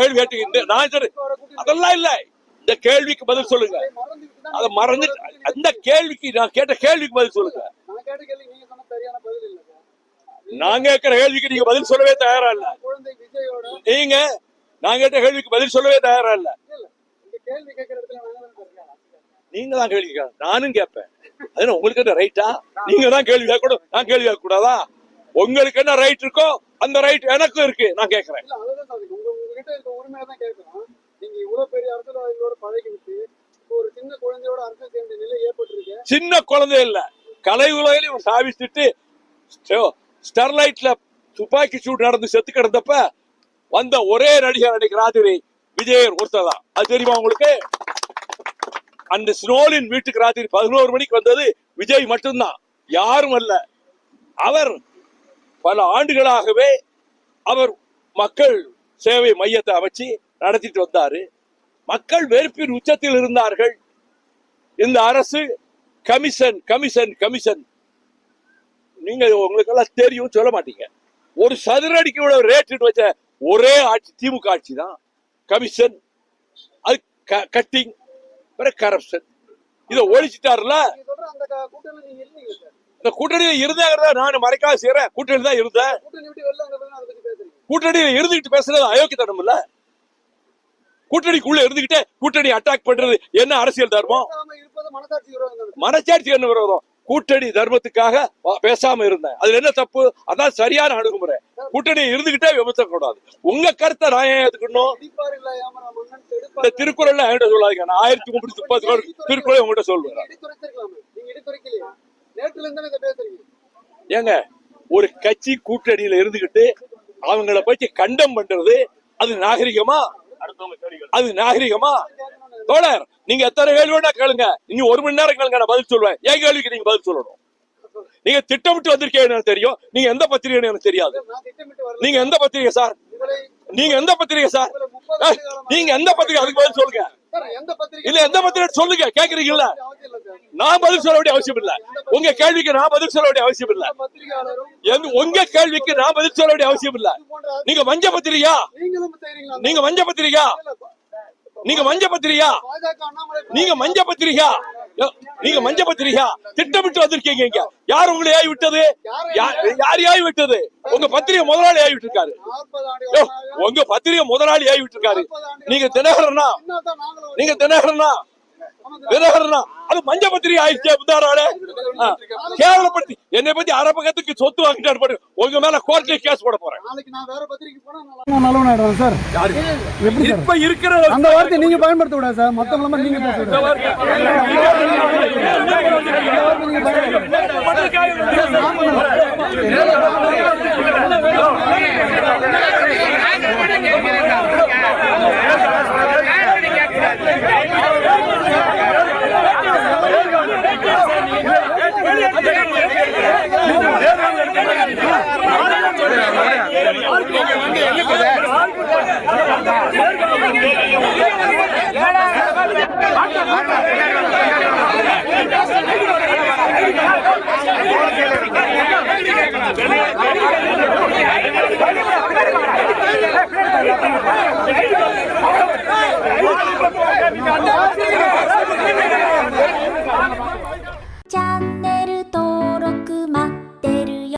கேள்வி கேட்டீங்க. நான் அதெல்லாம் இல்ல, இந்த கேள்விக்கு பதில் சொல்லுங்க. அதை மறந்து அந்த கேள்விக்கு நான் கேட்ட கேள்விக்கு பதில் சொல்லுங்க. நான் கேட்கிற கேள்விக்கு நீங்க பதில் சொல்லவே தயாரா இல்ல. நீங்க நான் கேட்ட கேள்விக்கு பதில் சொல்லவே தயாரா இல்ல. நீங்க தான் கேள்வி கேட்க, நானும் கேட்பேன். அது உங்களுக்கு என்ன ரைட்டா? நீங்க தான் கேள்வி கேட்கணும், நான் கேள்வி கேட்க கூடாதா? உங்களுக்கு என்ன ரைட் இருக்கோ அந்த ரைட் எனக்கும் இருக்கு. நான் கேட்கிறேன். சின்ன குழந்தை இல்ல, கலை உலகிலும் சாவிச்சுட்டு ஸ்டெர்லைட்ல துப்பாக்கி சூடு நடந்து செத்து கிடந்தப்ப வந்த ஒரே நடிகர் அன்னைக்கு ராத்திரி விஜயர் ஒருத்ததான். அது தெரியுமா உங்களுக்கு? அந்த ஸ்னோலின் வீட்டுக்கு ராத்திரி 11 மணிக்கு வந்தது விஜய் மட்டும்தான், யாரும் அல்ல. அவர் பல ஆண்டுகளாகவே அவர் மக்கள் சேவை மையத்தை அமைச்சு நடத்திட்டு வந்தாரு. மக்கள் வெறுப்பின் உச்சத்தில் இருந்தார்கள். இந்த அரசு கமிஷன் கமிஷன் கமிஷன், நீங்க உங்களுக்கு எல்லாம் தெரியும், சொல்ல மாட்டீங்க. ஒரு சதுரடிக்கு ரேட் வச்ச ஒரே ஆட்சி திமுக ஆட்சி தான். கமிஷன், அது கட்டிங், கரப்ஷன், இதை ஒழிச்சிட்டாருல. இந்த கூட்டணியில இருந்தாங்க, நான் மறைக்காத செய்யறேன். கூட்டணி தான் இருந்தேன். கூட்டணியில இருந்துகிட்டு பேசுறது அயோக்கியத்தனம் இல்ல. கூட்டணிக்குள்ள இருந்துகிட்டே கூட்டணி அட்டாக் பண்றது என்ன அரசியல் தர்மம்? மனசாட்சி என்ன விரோதம்? கூட்டணி தர்மத்துக்காக பேசாம இருந்தேன், அதுல என்ன தப்பு? அதான் சரியான அணுகுமுறை. கூட்டணி இருந்துகிட்டே விமர்சனம் கூடாது. உங்க கருத்தை நான் ஏன் ஏத்துக்கணும்? இந்த திருக்குறள் என்கிட்ட சொல்லாதீங்க. நான் 1330 திருக்குறளை உங்ககிட்ட சொல்லுவேன். ஏங்க, ஒரு கட்சி கூட்டணியில இருந்துகிட்டு அவங்கள பத்தி கண்டம் பண்றது அது நாகரிகமா? அது நாகரிகமா? தோழர், நீங்க எத்தனை கேள்வி வேணா கேளுங்க, இன்னும் 1 மணி நேரம் கேளுங்க, நான் பதில் சொல்லுவேன். என் கேள்விக்கு நீங்க பதில் சொல்லணும். நீங்க திட்டமிட்டு வந்திருக்கீங்க தெரியும். நீங்க எந்த பத்திரிகை எனக்கு தெரியாது. நீங்க எந்த பத்திரிகை சார்? நீங்க எந்த பத்திரிகை சார்? நீங்க எந்த பத்திரிகை? அதுக்கு பதில் சொல்லுங்க. இல்ல, எந்த பத்திரிகை சொல்லுங்க. கேக்குறீங்கல்ல, நான் பதில் சொல்ல வேண்டிய அவசியம் இல்ல. உங்க கேள்விக்கு நான் பதில் சொல்ல வேண்டிய அவசியம் இல்ல. உங்க கேள்விக்கு நான் பதில் சொல்ல வேண்டிய அவசியம் இல்ல. நீங்க மஞ்ச பத்திரிகா? நீங்க மஞ்ச பத்திரிகா? நீங்க மஞ்ச பத்திரிகா? நீங்க மஞ்ச பத்திரிகா? நீங்க மஞ்ச பத்திரிகா திட்டமிட்டு வந்திருக்கீங்க. யார் உங்களை ஆகி விட்டது? யார் ஆகி விட்டது? உங்க பத்திரிகை முதலாளி ஆகி விட்டு இருக்காரு. உங்க பத்திரிகை முதலாளி ஆகி விட்டு இருக்காரு. நீங்க தினகரனா? நீங்க தினகரனா? தினகரனா? அது மஞ்ச பத்திரிகை ஆயிடுச்சு. கேவலப்படுத்தி என்னை பத்தி அரபகத்துக்கு சொத்து வாங்கிட்டாரு. உங்க மேல கோர்ட்ல கேஸ் போட போறேன். இப்ப இருக்கிற அந்த வார்த்தை நீங்க பயன்படுத்த கூடாது சார். மத்தவங்க நீங்க